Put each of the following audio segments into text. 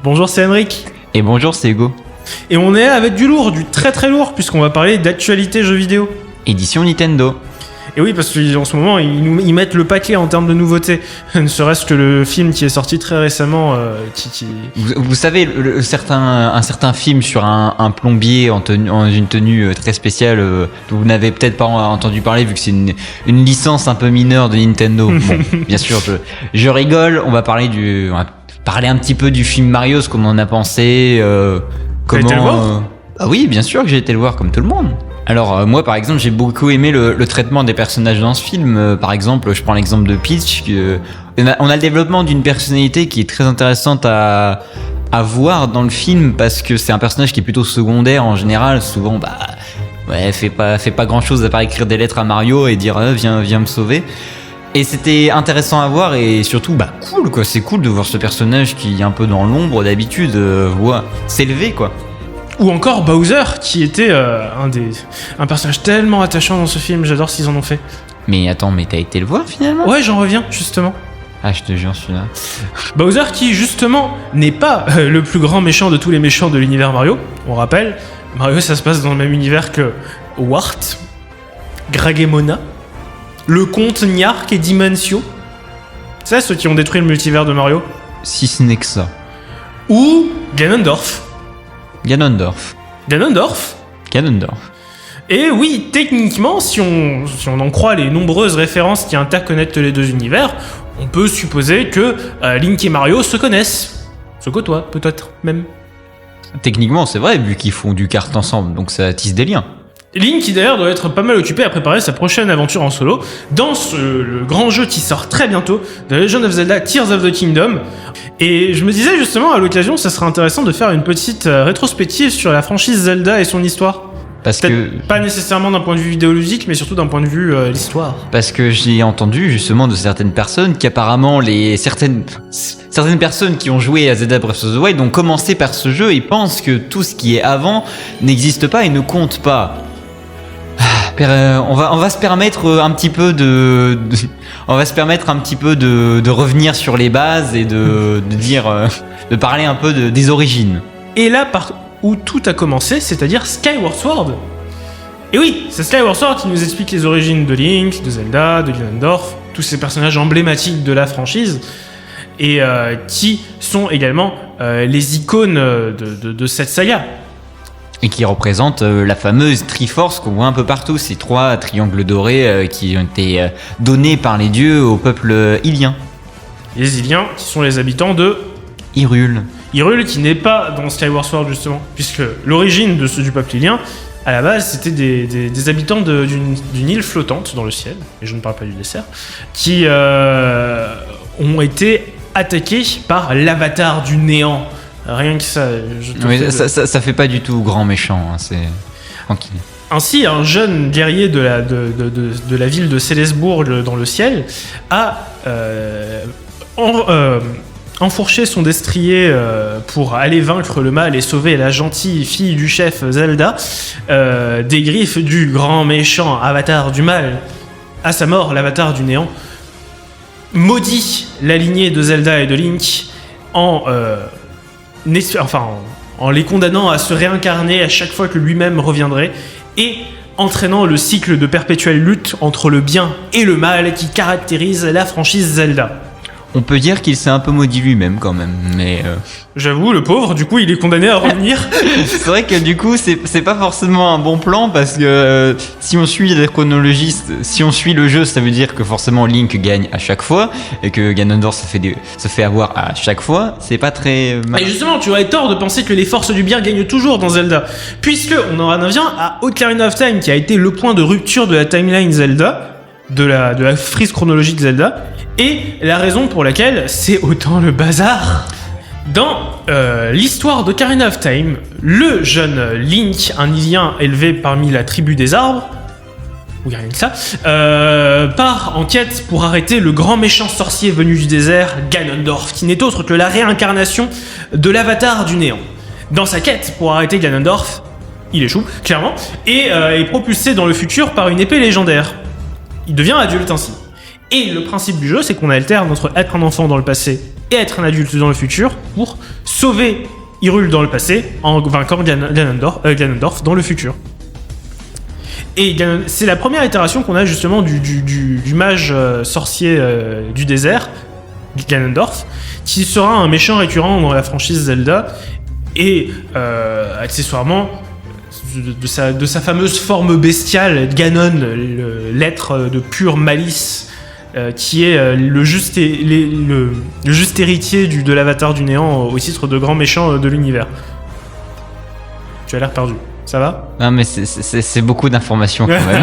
Bonjour, c'est Emric. Et bonjour, c'est Hugo. Et on est avec du lourd, du très très lourd, puisqu'on va parler d'actualité jeux vidéo. Édition Nintendo. Et oui, parce qu'en ce moment, ils mettent le paquet en termes de nouveautés. Ne serait-ce que le film qui est sorti très récemment. Vous savez, un certain film sur un plombier en une tenue très spéciale, dont vous n'avez peut-être pas entendu parler, vu que c'est une licence un peu mineure de Nintendo. Bon, bien sûr, je rigole. On va parler un petit peu du film Mario, ce qu'on en a pensé. T'as été le voir Ah oui, bien sûr que j'ai été le voir, comme tout le monde. Alors moi par exemple j'ai beaucoup aimé le traitement des personnages dans ce film. Par exemple je prends l'exemple de Peach. On a le développement d'une personnalité qui est très intéressante à voir dans le film, parce que c'est un personnage qui est plutôt secondaire en général. Souvent fait pas grand chose à part écrire des lettres à Mario et dire viens me sauver. Et c'était intéressant à voir, et surtout cool quoi. C'est cool de voir ce personnage qui est un peu dans l'ombre d'habitude s'élever quoi. Ou encore Bowser, qui était un personnage tellement attachant dans ce film. J'adore ce qu'ils en ont fait. Mais attends, mais t'as été le voir finalement ? Ouais, j'en reviens justement. Ah, je te jure, celui-là. Bowser qui justement n'est pas le plus grand méchant de tous les méchants de l'univers Mario. On rappelle, Mario ça se passe dans le même univers que Wart, Gragemona, le comte Niark et Dimension. C'est ceux qui ont détruit le multivers de Mario. Si ce n'est que ça. Ou Ganondorf. Ganondorf. Et oui, techniquement, si on en croit les nombreuses références qui interconnectent les deux univers, on peut supposer que Link et Mario se connaissent. Se côtoient, peut-être, même. Techniquement, c'est vrai, vu qu'ils font du kart ensemble, donc ça tisse des liens. Link, qui d'ailleurs doit être pas mal occupé à préparer sa prochaine aventure en solo dans le grand jeu qui sort très bientôt, The Legend of Zelda Tears of the Kingdom. Et je me disais justement, à l'occasion, ça serait intéressant de faire une petite rétrospective sur la franchise Zelda et son histoire. Pas nécessairement d'un point de vue idéologique, mais surtout d'un point de vue l'histoire. Parce que j'ai entendu justement de certaines personnes qu'apparemment certaines personnes qui ont joué à Zelda Breath of the Wild ont commencé par ce jeu et pensent que tout ce qui est avant n'existe pas et ne compte pas. On va se permettre un petit peu de revenir sur les bases et de parler un peu des origines. Et là, où tout a commencé, c'est-à-dire Skyward Sword. Et oui, c'est Skyward Sword qui nous explique les origines de Link, de Zelda, de Ganondorf, tous ces personnages emblématiques de la franchise, et qui sont également les icônes de cette saga. Et qui représente la fameuse Triforce qu'on voit un peu partout, ces 3 triangles dorés qui ont été donnés par les dieux au peuple Hyrule. Les Hyliens, qui sont les habitants de Hyrule. Hyrule, qui n'est pas dans Skyward Sword justement, puisque l'origine du peuple Hylien, à la base, c'était des habitants d'une île flottante dans le ciel, et je ne parle pas du dessert, qui ont été attaqués par l'avatar du néant. Rien que ça, ça fait pas du tout grand méchant, hein, c'est tranquille. Ainsi, un jeune guerrier de la ville de Célesbourg dans le ciel a enfourché son destrier pour aller vaincre le mal et sauver la gentille fille du chef Zelda des griffes du grand méchant avatar du mal. À sa mort, l'avatar du néant maudit la lignée de Zelda et de Link en les condamnant à se réincarner à chaque fois que lui-même reviendrait, et entraînant le cycle de perpétuelle lutte entre le bien et le mal qui caractérise la franchise Zelda. On peut dire qu'il s'est un peu maudit lui-même quand même, mais... J'avoue, le pauvre, du coup, il est condamné à revenir. C'est vrai que du coup, c'est pas forcément un bon plan, parce que si on suit la chronologie, si on suit le jeu, ça veut dire que forcément Link gagne à chaque fois, et que Ganondorf se fait avoir à chaque fois. C'est pas très... Et justement, tu aurais tort de penser que les forces du bien gagnent toujours dans Zelda, puisque on en vient à Ocarina of Time, qui a été le point de rupture de la timeline Zelda, de la frise chronologique Zelda, et la raison pour laquelle c'est autant le bazar. Dans l'histoire d'Ocarina of Time, le jeune Link, un Hylien élevé parmi la tribu des arbres, ou rien que ça, part en quête pour arrêter le grand méchant sorcier venu du désert, Ganondorf, qui n'est autre que la réincarnation de l'avatar du néant. Dans sa quête pour arrêter Ganondorf, il échoue, clairement, et est propulsé dans le futur par une épée légendaire. Il devient adulte ainsi. Et le principe du jeu, c'est qu'on alterne entre être un enfant dans le passé et être un adulte dans le futur pour sauver Hyrule dans le passé en vainquant Ganondorf dans le futur. Et c'est la première itération qu'on a justement du mage sorcier du désert, Ganondorf, qui sera un méchant récurrent dans la franchise Zelda, et accessoirement de sa fameuse forme bestiale, Ganon, l'être de pure malice, qui est le juste héritier de l'avatar du néant au titre de grand méchant de l'univers. Tu as l'air perdu. Ça va ? Non mais c'est beaucoup d'informations quand même.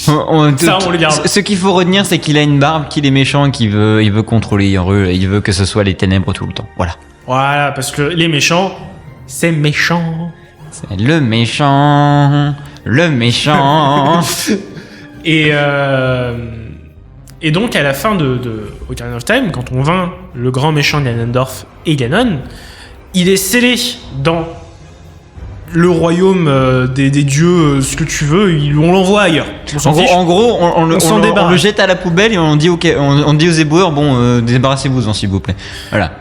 on le garde. Ce qu'il faut retenir, c'est qu'il a une barbe, qu'il est méchant, et il veut contrôler Hyrule, il veut que ce soit les ténèbres tout le temps. Voilà. Voilà, parce que les méchants, c'est méchant. C'est le méchant. Et donc à la fin de Ocarina of Time, quand on vainc le grand méchant Ganondorf et Ganon, il est scellé dans le royaume des dieux, ce que tu veux, on l'envoie ailleurs. En gros, on le jette à la poubelle et on dit on dit aux éboueurs, débarrassez-vous-en s'il vous plaît. Voilà.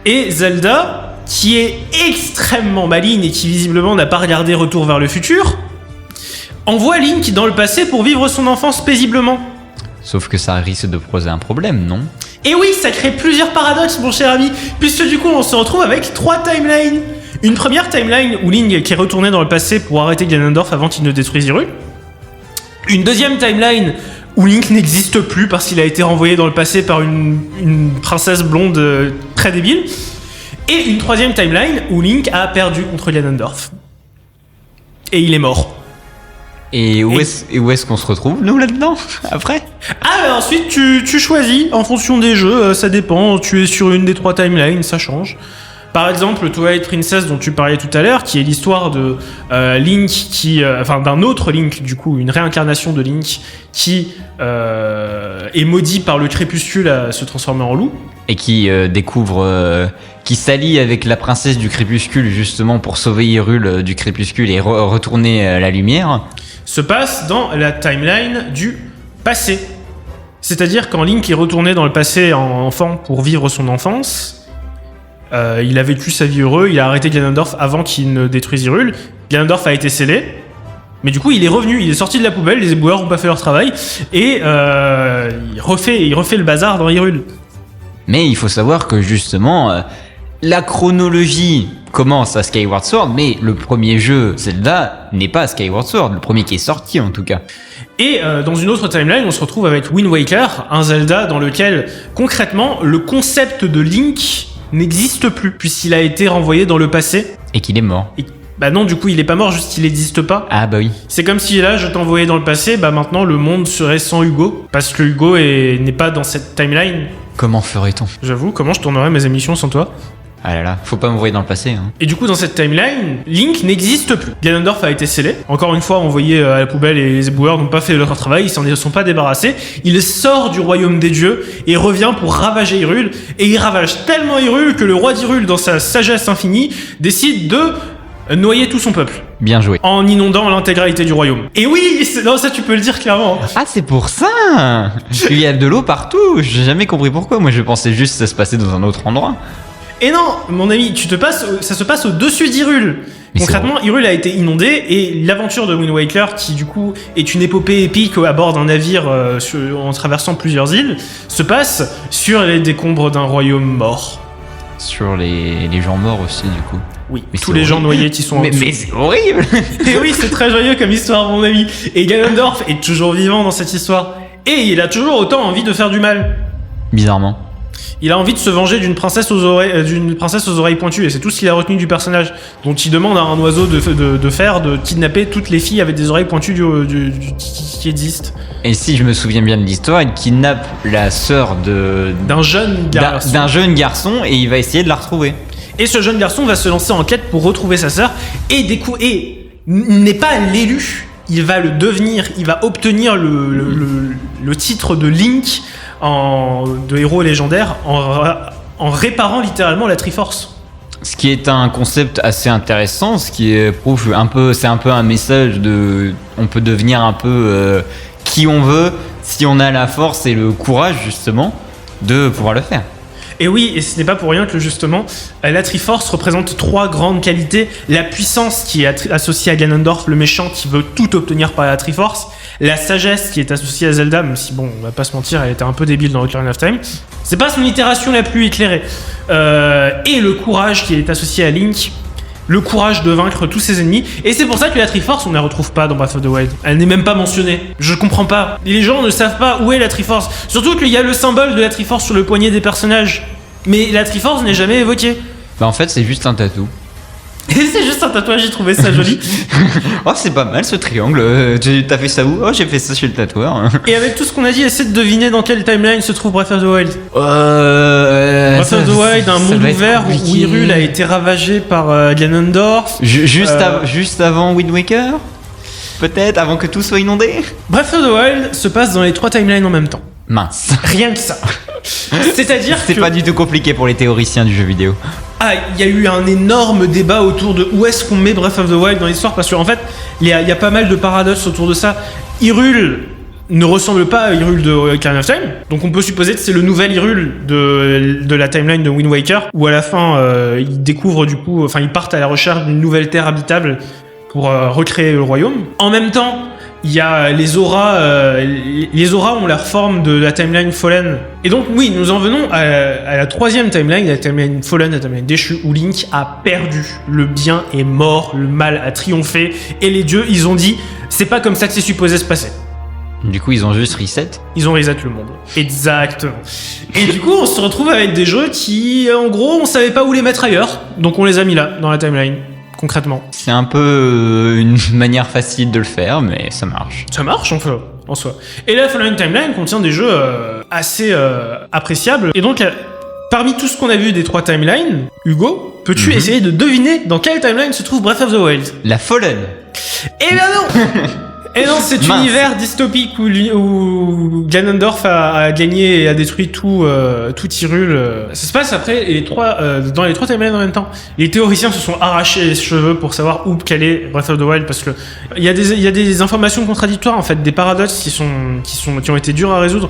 Et Zelda, qui est extrêmement maligne et qui visiblement n'a pas regardé Retour vers le futur, envoie Link dans le passé pour vivre son enfance paisiblement. Sauf que ça risque de poser un problème, non ? Et oui, ça crée plusieurs paradoxes, mon cher ami, puisque du coup on se retrouve avec 3 timelines. Une première timeline où Link qui est retourné dans le passé pour arrêter Ganondorf avant qu'il ne détruise Hyrule. Une deuxième timeline où Link n'existe plus parce qu'il a été renvoyé dans le passé par une princesse blonde très débile. Et une troisième timeline où Link a perdu contre Ganondorf. Et il est mort. Et où est-ce qu'on se retrouve, nous, là-dedans, après ? Ensuite, tu choisis en fonction des jeux, ça dépend, tu es sur une des 3 timelines, ça change. Par exemple, Twilight Princess dont tu parlais tout à l'heure, qui est l'histoire de Link d'un autre Link, du coup, une réincarnation de Link qui est maudit par le crépuscule à se transformer en loup. Et qui découvre, qui s'allie avec la princesse du crépuscule justement pour sauver Hyrule du crépuscule et retourner la lumière. Se passe dans la timeline du passé. C'est-à-dire quand Link est retourné dans le passé en enfant pour vivre son enfance. Il a vécu sa vie heureuse, il a arrêté Ganondorf avant qu'il ne détruise Hyrule. Ganondorf a été scellé, mais du coup il est revenu, il est sorti de la poubelle, les éboueurs n'ont pas fait leur travail, et il refait le bazar dans Hyrule. Mais il faut savoir que justement, la chronologie commence à Skyward Sword, mais le premier jeu Zelda n'est pas Skyward Sword, le premier qui est sorti en tout cas. Et dans une autre timeline, on se retrouve avec Wind Waker, un Zelda dans lequel concrètement le concept de Link n'existe plus, puisqu'il a été renvoyé dans le passé. Et qu'il est mort. Bah non, du coup, il est pas mort, juste qu'il n'existe pas. Ah bah oui. C'est comme si là, je t'envoyais dans le passé, bah maintenant, le monde serait sans Hugo, parce que Hugo n'est pas dans cette timeline. Comment ferait-on ? J'avoue, comment je tournerais mes émissions sans toi ? Ah là là, faut pas m'envoyer dans le passé. Hein. Et du coup, dans cette timeline, Link n'existe plus. Ganondorf a été scellé. Encore une fois, envoyé à la poubelle et les éboueurs n'ont pas fait leur travail, ils s'en sont pas débarrassés. Il sort du royaume des dieux et revient pour ravager Hyrule. Et il ravage tellement Hyrule que le roi d'Hyrule, dans sa sagesse infinie, décide de noyer tout son peuple. Bien joué. En inondant l'intégralité du royaume. Et oui, non, ça tu peux le dire clairement. Ah, c'est pour ça. Il y a de l'eau partout. J'ai jamais compris pourquoi. Moi, je pensais juste que ça se passait dans un autre endroit. Et non, mon ami, ça se passe au-dessus d'Hyrule. Concrètement, Hyrule a été inondé et l'aventure de Wind Waker, qui du coup est une épopée épique à bord d'un navire en traversant plusieurs îles, se passe sur les décombres d'un royaume mort. Sur les gens morts aussi, du coup. Oui, mais tous les gens noyés qui sont en dessous. Mais c'est horrible. Et oui, c'est très joyeux comme histoire, mon ami. Et Ganondorf est toujours vivant dans cette histoire. Et il a toujours autant envie de faire du mal. Bizarrement. Il a envie de se venger d'une princesse aux oreilles pointues, et c'est tout ce qu'il a retenu du personnage, dont il demande à un oiseau de kidnapper toutes les filles avec des oreilles pointues qui existent. Et si je me souviens bien de l'histoire, il kidnappe la sœur d'un jeune garçon et il va essayer de la retrouver. Et ce jeune garçon va se lancer en quête pour retrouver sa sœur et n'est pas l'élu il va le devenir, il va obtenir le titre de Link de héros légendaire en réparant littéralement la Triforce. Ce qui est un concept assez intéressant, ce qui prouve c'est un peu un message on peut devenir un peu qui on veut si on a la force et le courage justement de pouvoir le faire. Et oui, et ce n'est pas pour rien que justement la Triforce représente 3 grandes qualités. La puissance qui est associée à Ganondorf, le méchant qui veut tout obtenir par la Triforce. La sagesse qui est associée à Zelda, même si bon, on va pas se mentir, elle était un peu débile dans Ocarina of Time. C'est pas son itération la plus éclairée. Et le courage qui est associé à Link. Le courage de vaincre tous ses ennemis. Et c'est pour ça que la Triforce, on ne la retrouve pas dans Breath of the Wild. Elle n'est même pas mentionnée. Je comprends pas. Les gens ne savent pas où est la Triforce. Surtout qu'il y a le symbole de la Triforce sur le poignet des personnages. Mais la Triforce n'est jamais évoquée. Bah en fait, c'est juste un tatou. Et c'est juste un tatouage, j'ai trouvé ça joli. Oh, c'est pas mal ce triangle. T'as fait ça où? Oh, j'ai fait ça chez le tatoueur. Et avec tout ce qu'on a dit, essaie de deviner dans quelle timeline se trouve Breath of the Wild. Breath of the Wild, un monde ouvert où Hyrule a été ravagé par Ganondorf. Juste avant Wind Waker? Peut-être, avant que tout soit inondé? Breath of the Wild se passe dans les 3 timelines en même temps. Mince. Rien que ça. C'est-à-dire que... C'est pas du tout compliqué pour les théoriciens du jeu vidéo. Ah, il y a eu un énorme débat autour de où est-ce qu'on met Breath of the Wild dans l'histoire, parce qu'en fait, il y a pas mal de paradoxes autour de ça. Hyrule ne ressemble pas à Hyrule de Ocarina of Time, donc on peut supposer que c'est le nouvel Hyrule de la timeline de Wind Waker, où à la fin, ils découvrent ils partent à la recherche d'une nouvelle terre habitable pour recréer le royaume. En même temps, il y a les auras ont la forme de la timeline Fallen. Et donc oui, nous en venons à la 3e timeline, la timeline Fallen, la timeline déchue, où Link a perdu. Le bien est mort, le mal a triomphé, et les dieux, ils ont dit, c'est pas comme ça que c'est supposé se passer. Du coup, ils ont juste reset. Ils ont reset le monde. Exactement. Et du coup, on se retrouve avec des jeux qui, en gros, on savait pas où les mettre ailleurs, donc on les a mis là, dans la timeline. Concrètement. C'est un peu une manière facile de le faire, mais ça marche. Ça marche en soi. Et la Fallen Timeline contient des jeux assez appréciables. Et donc, parmi tout ce qu'on a vu des 3 timelines, Hugo, peux-tu essayer de deviner dans quelle timeline se trouve Breath of the Wild? La Fallen. Eh bien non. Et non, cet univers dystopique où Ganondorf a gagné et a détruit tout Hyrule. Ça se passe après dans les 3 timelines en même temps. Les théoriciens se sont arrachés les cheveux pour savoir où est Breath of the Wild, parce que il y a des informations contradictoires, en fait, des paradoxes qui ont été durs à résoudre.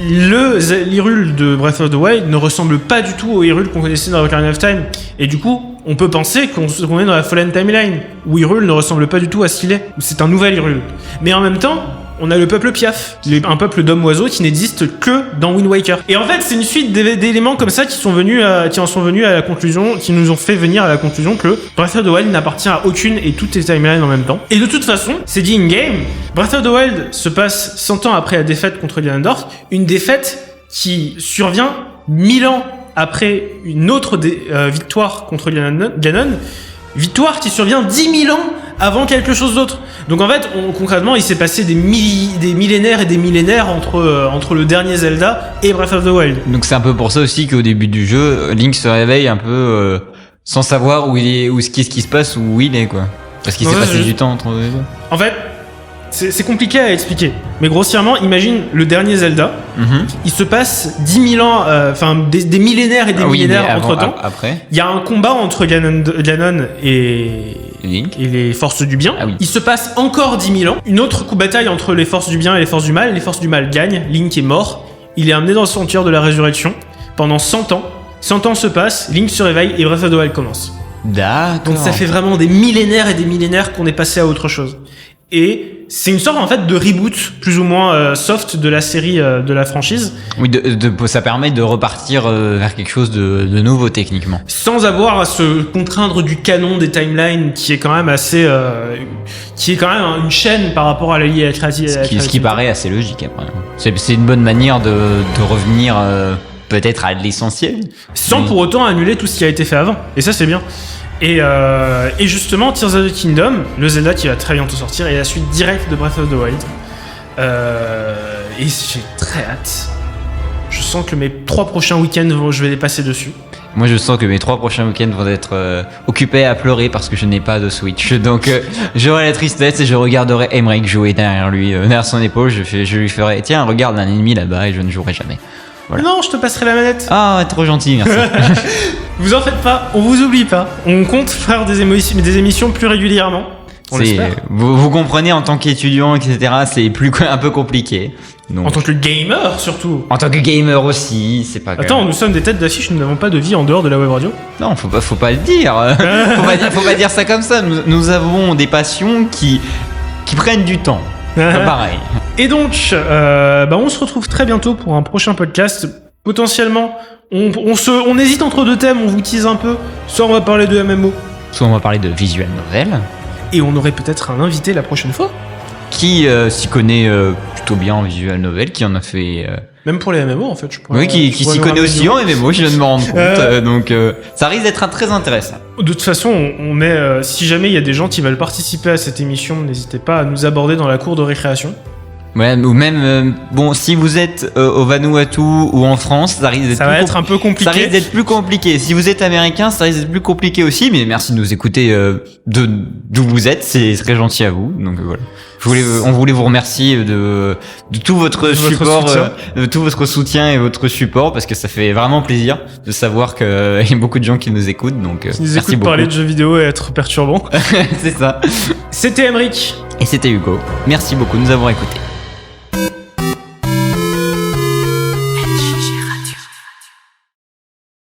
L'Hyrule de Breath of the Wild ne ressemble pas du tout au Hyrule qu'on connaissait dans Ocarina of Time. Et du coup, on peut penser qu'on est dans la Fallen Timeline, où Hyrule ne ressemble pas du tout à ce qu'il est, où c'est un nouvel Hyrule. Mais en même temps, on a le peuple Piaf, un peuple d'hommes-oiseaux qui n'existe que dans Wind Waker. Et en fait, c'est une suite d'éléments comme ça qui en sont venus à la conclusion, qui nous ont fait venir à la conclusion que Breath of the Wild n'appartient à aucune et toutes les timelines en même temps. Et de toute façon, c'est dit in-game, Breath of the Wild se passe 100 ans après la défaite contre Ganondorf, une défaite qui survient 1000 ans après une autre victoire contre Ganon, victoire qui survient 10 000 ans avant quelque chose d'autre. Donc en fait, concrètement, il s'est passé des millénaires et des millénaires entre le dernier Zelda et Breath of the Wild. Donc c'est un peu pour ça aussi qu'au début du jeu, Link se réveille un peu sans savoir où il est, qu'est-ce qui se passe, où il est, quoi. Parce qu'il s'est passé du temps entre les deux. En fait, c'est compliqué à expliquer. Mais grossièrement, imagine le dernier Zelda. Il se passe 10 000 ans, des millénaires et des millénaires entre temps. Après, il y a un combat entre Ganon et Link et les forces du bien. Ah oui. Il se passe encore 10 000 ans. Une autre bataille entre les forces du bien et les forces du mal. Les forces du mal gagnent. Link est mort. Il est amené dans le sanctuaire de la résurrection. Pendant 100 ans. 100 ans se passent. Link se réveille et Breath of the Wild commence. D'accord. Donc ça fait vraiment des millénaires et des millénaires qu'on est passé à autre chose. Et c'est une sorte en fait de reboot plus ou moins soft de la série, de la franchise. Oui, ça permet de repartir vers quelque chose de nouveau techniquement. Sans avoir à se contraindre du canon des timelines qui est quand même assez... qui est quand même une chaîne par rapport à la liée créative. Ce qui paraît assez logique après. C'est une bonne manière de revenir peut-être à l'essentiel. Sans pour autant annuler tout ce qui a été fait avant. Et ça c'est bien. Et justement, Tears of the Kingdom, le Zelda qui va très bientôt sortir, est la suite directe de Breath of the Wild. Et j'ai très hâte. Je sens que mes 3 prochains week-ends, je vais les passer dessus. Moi, je sens que mes 3 prochains week-ends vont être occupés à pleurer parce que je n'ai pas de Switch. Donc, j'aurai la tristesse et je regarderai Emmerich jouer derrière lui, derrière son épaule. Je lui ferai, tiens, regarde un ennemi là-bas et je ne jouerai jamais. Voilà. Non, je te passerai la manette. Ah, trop gentil, merci. Vous en faites pas, on vous oublie pas. On compte faire des émissions plus régulièrement. On l'espère. Vous comprenez, en tant qu'étudiant, etc., c'est un peu compliqué. Donc, En tant que gamer, surtout. en tant que gamer aussi, c'est pas Attends, nous sommes des têtes d'affiche, nous n'avons pas de vie en dehors de la web radio. Non, faut pas le dire. Faut pas dire ça comme ça. Nous avons des passions qui prennent du temps. Pas pareil. Et donc, on se retrouve très bientôt pour un prochain podcast. Potentiellement, on hésite entre 2 thèmes, on vous tease un peu. Soit on va parler de MMO, Soit on va parler de visual novel, et on aurait peut-être un invité la prochaine fois. qui s'y connaît plutôt bien en visual novel, qui en a fait... Même pour les MMO, en fait, je pourrais. Oui, qui je pourrais s'y nous connaît ramener aussi du- en MMO, je viens de me rendre compte. Donc, ça risque d'être très intéressant. De toute façon, on est. Si jamais il y a des gens qui veulent participer à cette émission, n'hésitez pas à nous aborder dans la cour de récréation. Ouais, ou même, si vous êtes au Vanuatu ou en France, ça risque d'être Ça va être un peu compliqué. Ça risque d'être plus compliqué. Si vous êtes américain, ça risque d'être plus compliqué aussi. Mais merci de nous écouter d'où vous êtes. C'est très gentil à vous. Donc voilà. On voulait vous remercier de tout votre support, soutien. de tout votre soutien et votre support, parce que ça fait vraiment plaisir de savoir qu'il y a beaucoup de gens qui nous écoutent. Donc Qui nous merci écoutent beaucoup. parler de jeux vidéo et être perturbant. C'est ça. C'était Emmerich. Et c'était Hugo. Merci beaucoup de nous avoir écoutés.